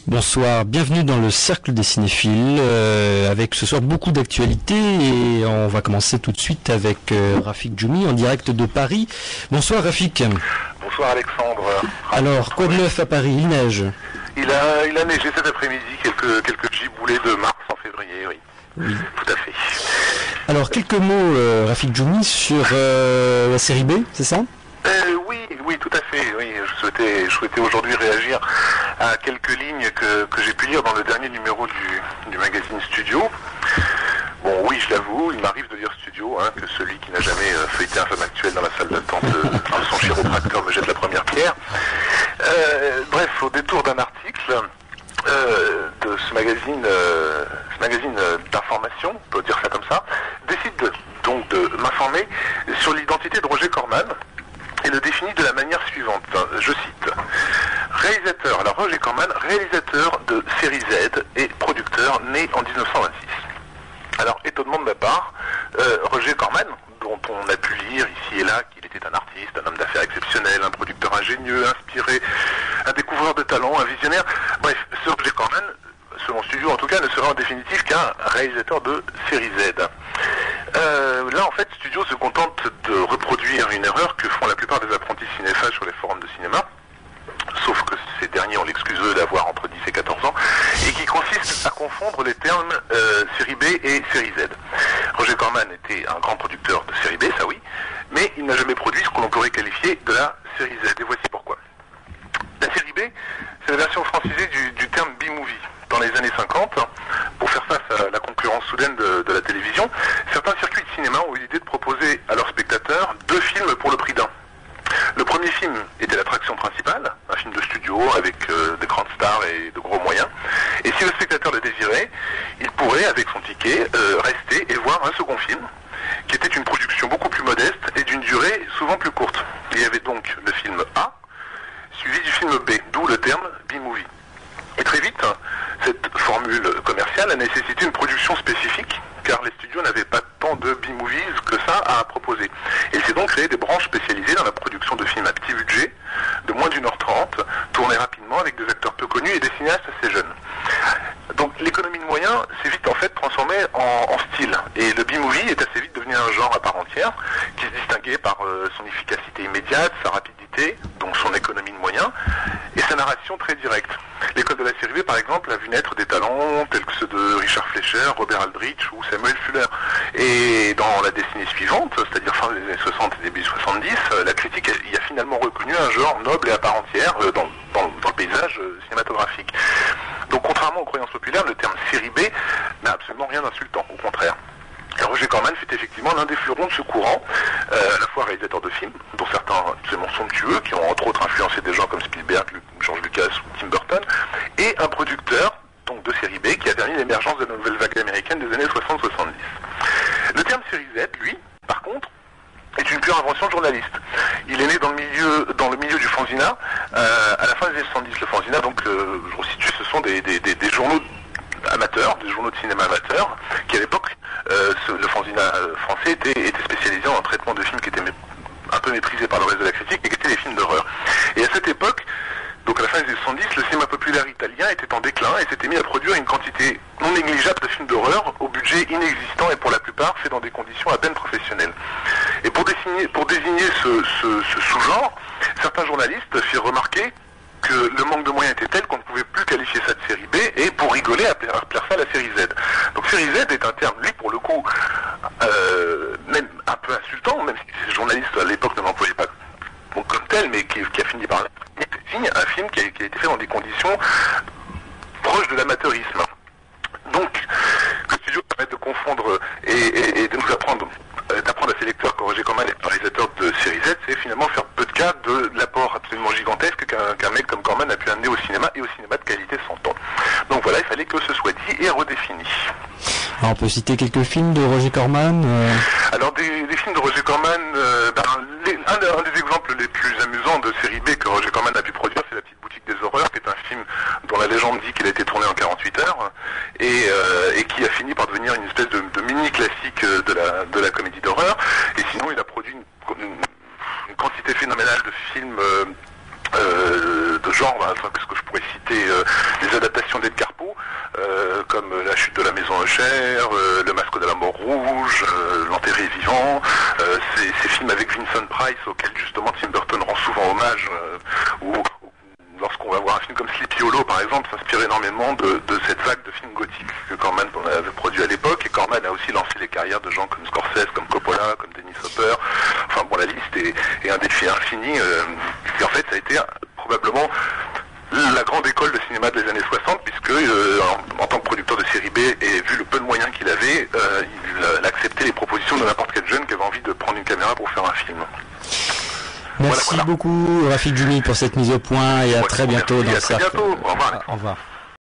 Bonsoir, bienvenue dans le Cercle des Cinéphiles, avec ce soir beaucoup d'actualités et on va commencer tout de suite avec Rafik Djoumi en direct de Paris. Bonsoir Rafik. Bonsoir Alexandre. Alors, quoi de neuf à Paris? Il neige? Il a neigé cet après-midi, quelques giboulées de mars en février, oui. Oui. Tout à fait. Alors, quelques mots Rafik Djoumi sur la série B, c'est ça? Oui, tout à fait. Oui, je souhaitais aujourd'hui réagir à quelques lignes que j'ai pu lire dans le dernier numéro du magazine Studio. Bon, oui, je l'avoue, il m'arrive de lire Studio, que celui qui n'a jamais feuilleté un Femme Actuelle dans la salle d'attente de son chiropracteur me jette la première pierre. Bref, au détour d'un article de ce magazine d'information, on peut dire ça comme ça, décide donc de m'informer sur l'identité de Roger Corman et le définit de la manière suivante. Je cite. Réalisateur, alors Roger Corman, réalisateur de série Z et producteur né en 1926. Alors, étonnement de ma part, Roger Corman, dont on a pu lire ici et là qu'il était un artiste, un homme d'affaires exceptionnel, un producteur ingénieux, inspiré, un découvreur de talent, un visionnaire, bref, ce Roger Corman, selon Studio en tout cas, ne sera en définitive qu'un réalisateur de série Z. Là, en fait, Studio se contente de reproduire une erreur que font la plupart des apprentis cinéphages sur les forums de cinéma, sauf que ces derniers ont l'excuse d'avoir entre 10 et 14 ans, et qui consiste à confondre les termes série B et série Z. Roger Corman était un grand producteur de série B, ça oui, mais il n'a jamais produit ce que l'on pourrait qualifier de la série Z, et voici pourquoi. La série B, c'est la version francisée du terme B-movie. Dans les années 50, pour faire face à la concurrence soudaine de la télévision, certains circuits de cinéma ont eu l'idée de proposer à leurs spectateurs 2 films pour le prix d'un. Le premier film était l'attraction principale, un film de studio avec de grandes stars et de gros moyens. Et si le spectateur le désirait, il pourrait, avec son ticket, rester et voir un second film, qui était une production beaucoup plus modeste et d'une durée souvent plus courte. Il y avait donc le film A, suivi du film B, d'où le terme B-movie. Et très vite, cette formule commerciale a nécessité une production spécifique, car les studios n'avaient pas tant de B-movies que ça à proposer. Et il s'est donc créé des branches spécialisées dans la production de films à petit budget, de moins d'1h30, tournés rapidement avec des acteurs peu connus et des cinéastes assez jeunes. Donc l'économie de moyens s'est vite en fait transformée en style. Et le B-movie est assez vite devenu un genre à part entière, qui se distinguait par son efficacité immédiate, sa rapidité, donc son économie de moyens, et sa narration très directe. L'école de la série B, par exemple, a vu naître des talents tels que ceux de Richard Fleischer, Robert Aldrich ou Samuel Fuller. Et dans la décennie suivante, c'est-à-dire fin des années 60 et début 70, la critique y a finalement reconnu un genre noble et à part entière dans le paysage cinématographique. Donc contrairement aux croyances populaires, le terme série B n'a absolument rien d'insultant, au contraire. Et Roger Corman fut effectivement l'un des fleurons de ce courant, à la fois réalisateur de films, dont certains absolument somptueux, qui ont entre autres influencé des gens comme Spielberg, George Lucas ou Tim Burton, et un producteur donc de série B qui a permis l'émergence de la nouvelle vague américaine des années 60-70. Le terme série Z, lui, par contre, est une pure invention de journaliste. Il est né dans le milieu du fanzina, à la fin des années 70. Le fanzina, donc, je resitue, ce sont des journaux amateurs, des journaux de cinéma amateurs, qui à l'époque, le fanzina français était spécialisé en un traitement de films qui était un peu méprisé par le reste de la critique, mais qui étaient des films d'horreur. Et à cette époque, donc à la fin des années 70, le cinéma populaire italien était en déclin et s'était mis à produire une quantité non négligeable de films d'horreur au budget inexistant et pour la plupart fait dans des conditions à peine professionnelles. Et pour désigner ce sous-genre, certains journalistes firent remarquer que le manque de moyens était tel qu'on ne pouvait plus qualifier ça de série B et pour rigoler appeler ça la série Z. Donc série Z est un terme, lui pour le coup, même un peu insultant, même si les journalistes à l'époque ne l'employaient pas comme tel, mais qui a fini par désigne un film qui a été fait dans des conditions proches de l'amateurisme. Donc, que le studio permette de confondre et de nous apprendre à ses lecteurs que Roger Corman est un réalisateur de série Z, c'est finalement faire peu de cas de l'apport absolument gigantesque qu'un mec comme Corman a pu amener au cinéma et au cinéma de qualité sans temps. Donc voilà, il fallait que ce soit dit et redéfini. Alors on peut citer quelques films de Roger Corman Alors des films de Roger Corman, un des exemples les plus amusants de série B que Roger Corman a pu produire, c'est La Petite Boutique des Horreurs, qui est un film dont la légende dit qu'il a été tourné en 48 heures et qui a fini par devenir une espèce de mini classique de la comédie d'horreur. Et sinon, il a produit une quantité phénoménale de films de genre, qu'est-ce que je pourrais citer, des adaptations d'Edgar Poe, comme La chute de la maison Usher, Le masque de la mort rouge, L'enterré vivant, ces films avec Vincent Price auxquels justement Tim Burton rend souvent hommage, ou lorsqu'on va voir un film comme Sleepy Hollow par exemple, s'inspire énormément de cette vague de films gothiques que Corman avait produit à l'époque, et Corman a aussi lancé les carrières de gens comme Scorsese, comme Coppola, comme Dennis Hopper, enfin bon, la liste est un défi infini, et en fait ça a été probablement la grande école de cinéma des années 60, puisque en tant que producteur de série B, et vu le peu de moyens qu'il avait, il acceptait les propositions de n'importe quel jeune qui avait envie de prendre une caméra pour faire un film. Merci beaucoup Rafik Djoumi pour cette mise au point, et à très bientôt dans le cercle. À très bientôt. Au revoir. Au revoir.